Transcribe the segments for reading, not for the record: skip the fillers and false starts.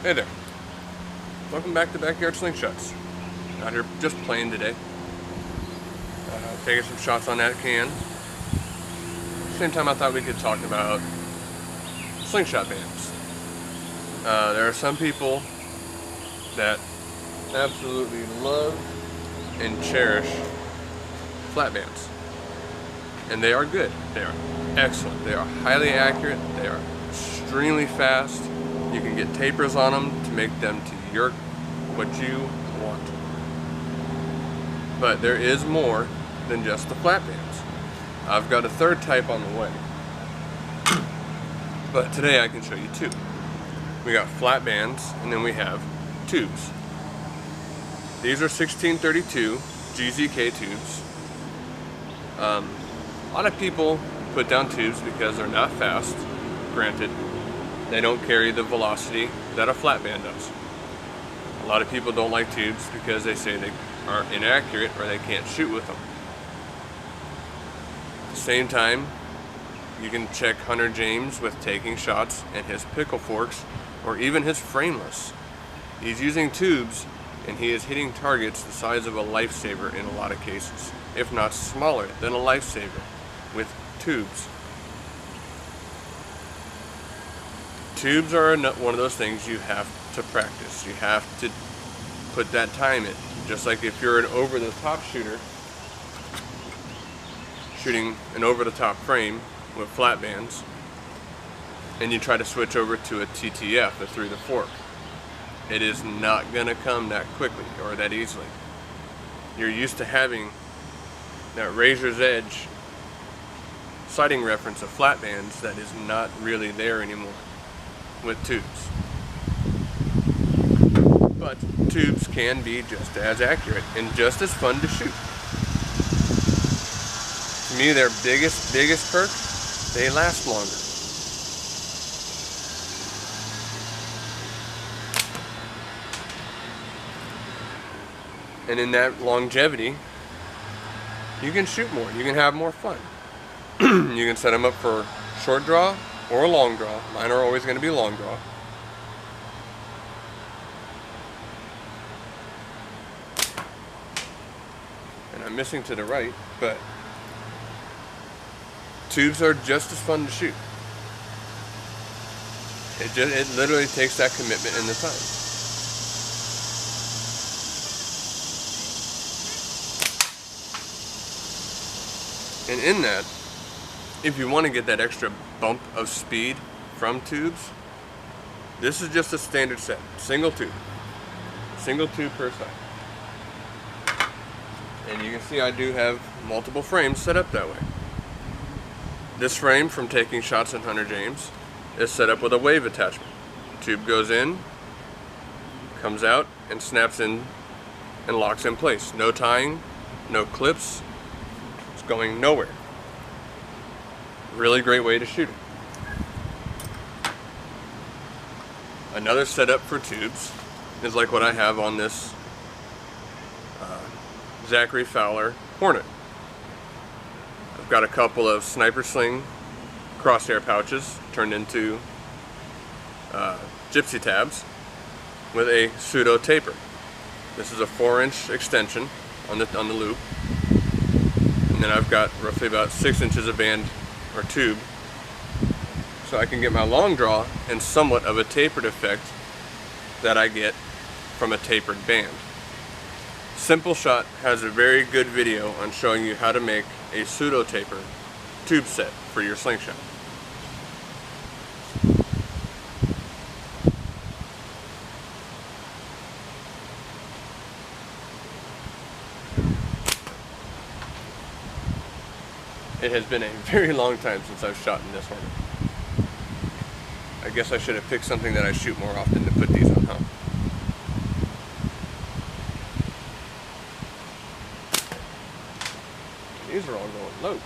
Hey there, welcome back to Backyard Slingshots. Out here just playing today. Taking some shots on that can. Same time I thought we could talk about slingshot bands. There are some people that absolutely love and cherish flat bands. And they are good. They are excellent. They are highly accurate. They are extremely fast. You can get tapers on them to make them to what you want. But there is more than just the flat bands. I've got a third type on the way. But today I can show you two. We got flat bands and then we have tubes. These are 1632 GZK tubes. A lot of people put down tubes because they're not fast, granted. They don't carry the velocity that a flat band does. A lot of people don't like tubes because they say they are inaccurate or they can't shoot with them. At the same time, you can check Hunter James with taking shots and his pickle forks or even his frameless. He's using tubes and he is hitting targets the size of a lifesaver in a lot of cases, if not smaller than a lifesaver with tubes. Tubes are one of those things you have to practice. You have to put that time in. Just like if you're an over-the-top shooter, shooting an over-the-top frame with flat bands, and you try to switch over to a TTF, a through the fork, it is not gonna come that quickly or that easily. You're used to having that razor's edge sighting reference of flat bands that is not really there anymore with tubes. But tubes can be just as accurate and just as fun to shoot. To me, their biggest perk, they last longer. And in that longevity, you can shoot more, you can have more fun. You can set them up for short draw or a long draw. Mine are always going to be long draw. And I'm missing to the right, but tubes are just as fun to shoot. It literally takes that commitment and the time. And in that, if you want to get that extra bump of speed from tubes, this is just a standard set, single tube per side. And you can see I do have multiple frames set up that way. This frame from taking shots in Hunter James is set up with a wave attachment. Tube goes in, comes out, and snaps in and locks in place. No tying, no clips, it's going nowhere. Really great way to shoot it. Another setup for tubes is like what I have on this Zachary Fowler Hornet. I've got a couple of sniper sling crosshair pouches turned into gypsy tabs with a pseudo taper. This is a 4-inch extension on the loop, and then I've got roughly about 6 inches of band or tube, so I can get my long draw and somewhat of a tapered effect that I get from a tapered band. Simple Shot has a very good video on showing you how to make a pseudo taper tube set for your slingshot. It has been a very long time since I've shot in this Hornet. I guess I should have picked something that I shoot more often to put these on, huh? These are all going low.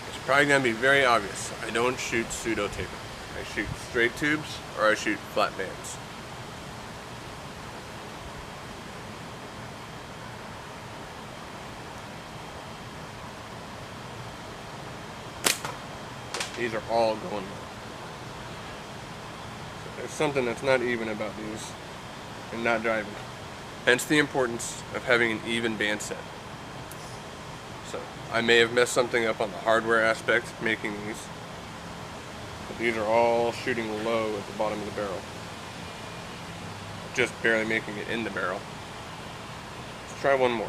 It's probably going to be very obvious. I don't shoot pseudo taper. I shoot straight tubes or I shoot flat bands. These are all going low. There's something that's not even about these and not driving. Hence the importance of having an even band set. So I may have messed something up on the hardware aspect making these, but these are all shooting low at the bottom of the barrel. Just barely making it in the barrel. Let's try one more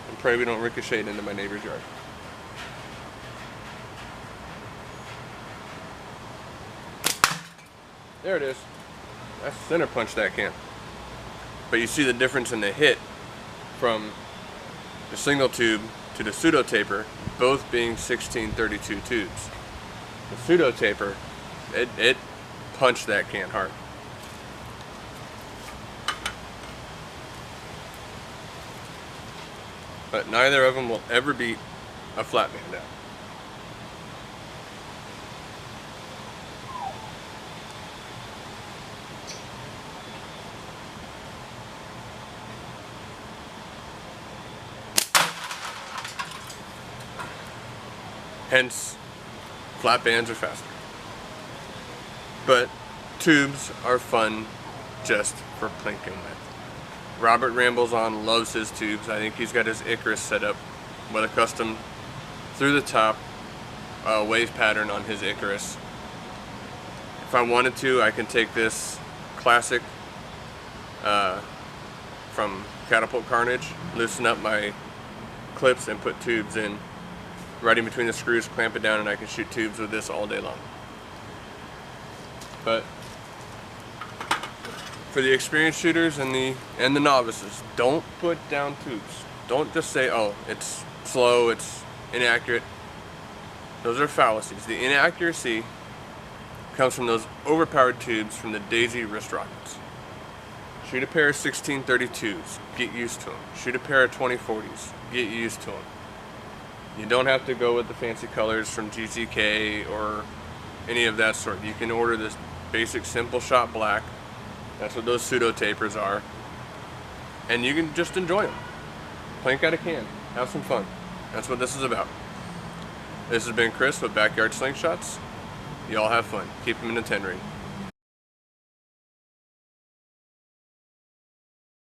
and pray we don't ricochet it into my neighbor's yard. There it is. I center punched that can. But you see the difference in the hit from the single tube to the pseudo taper, both being 1632 tubes. The pseudo taper, it punched that can hard. But neither of them will ever beat a flat band out. Hence, flat bands are faster. But tubes are fun just for plinking with. Robert rambles on, loves his tubes. I think he's got his Icarus set up with a custom through the top wave pattern on his Icarus. If I wanted to, I can take this classic from Catapult Carnage, loosen up my clips and put tubes in right in between the screws, clamp it down, and I can shoot tubes with this all day long. But for the experienced shooters and the novices, don't put down tubes. Don't just say, oh, it's slow, it's inaccurate. Those are fallacies. The inaccuracy comes from those overpowered tubes from the Daisy wrist rockets. Shoot a pair of 1632s, get used to them. Shoot a pair of 2040s, get used to them. You don't have to go with the fancy colors from GTK or any of that sort. You can order this basic simple shot black. That's what those pseudo tapers are. And you can just enjoy them. Plank out a can. Have some fun. That's what this is about. This has been Chris with Backyard Slingshots. Y'all have fun. Keep them in the 10 ring.